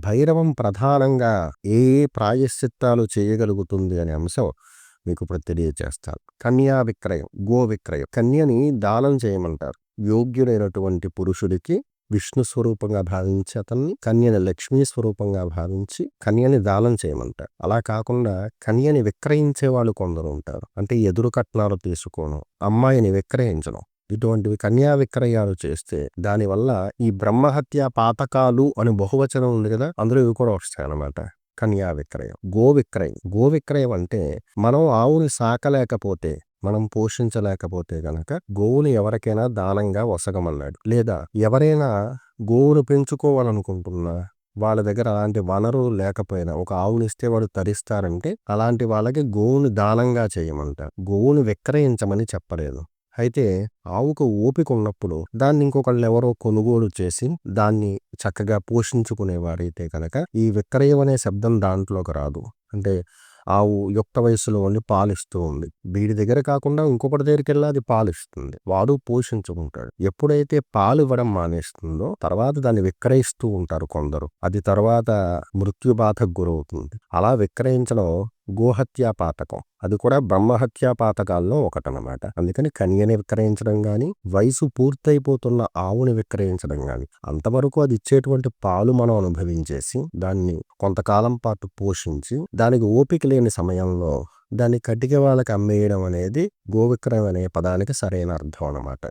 భైరవం ప్రధానంగా ఏ ఏ ప్రాయశ్చిత్తాలు చేయగలుగుతుంది అనే అంశం మీకు ఇప్పుడు తెలియజేస్తాను. కన్యా విక్రయం, గో విక్రయం. కన్యని దానం చేయమంటారు. యోగ్యుడైనటువంటి పురుషుడికి విష్ణు స్వరూపంగా భావించి అతన్ని, కన్యని లక్ష్మీ స్వరూపంగా భావించి కన్యని దానం చేయమంటారు. అలా కాకుండా కన్యని విక్రయించే వాళ్ళు కొందరు ఉంటారు. అంటే ఎదురు కట్నాలు తీసుకోను, అమ్మాయిని విక్రయించడం, ఇటువంటివి కన్యా విక్రయాలు చేస్తే దానివల్ల ఈ బ్రహ్మహత్య పాతకాలు అని బహువచనం ఉంది కదా, అందులో ఇవి కూడా వస్తాయి అన్నమాట. కన్యా విక్రయం, గో విక్రయం. గో విక్రయం అంటే మనం ఆవుని సాకలేకపోతే, మనం పోషించలేకపోతే గనక గోవుని ఎవరికైనా దానంగా వసగమన్నాడు. లేదా ఎవరైనా గోవును పెంచుకోవాలనుకుంటున్నా, వాళ్ళ దగ్గర అలాంటి వనరులు లేకపోయినా ఒక ఆవునిస్తే వాడు తరిస్తారంటే అలాంటి వాళ్ళకి గోవుని దానంగా చేయమంటారు. గోవుని విక్రయించమని చెప్పలేదు. అయితే ఆవుకు ఓపిక ఉన్నప్పుడు దాన్ని ఇంకొకళ్ళు ఎవరో కొనుగోలు చేసి దాన్ని చక్కగా పోషించుకునేవారైతే కనుక ఈ విక్రయం అనే శబ్దం దాంట్లోకి రాదు. అంటే ఆవు యుక్త వయసులో ఉండి పాలిస్తూ ఉంది, వీడి దగ్గర కాకుండా ఇంకొకటి దగ్గరికి వెళ్ళి అది పాలిస్తుంది, వాడు పోషించుకుంటాడు. ఎప్పుడైతే పాలు ఇవ్వడం మానేస్తుందో తర్వాత దాన్ని విక్రయిస్తూ ఉంటారు కొందరు. అది తర్వాత మృత్యుబాధకు గురవుతుంది. అలా విక్రయించడం గోహత్యా పాతకం. అది కూడా బ్రహ్మహత్యా పాతకాల్లో ఒకటనమాట. అందుకని కన్యని విక్రయించడం గాని, వయసు పూర్తయిపోతున్న ఆవుని విక్రయించడం గాని, అంతవరకు అది ఇచ్చేటువంటి పాలు మనం అనుభవించేసి దాన్ని కొంతకాలం పాటు పోషించి దానికి ఓపిక లేని సమయంలో దాన్ని కటిక వాళ్ళకి అమ్మేయడం అనేది గోవిక్రయం అనే పదానికి సరైన అర్థం అన్నమాట.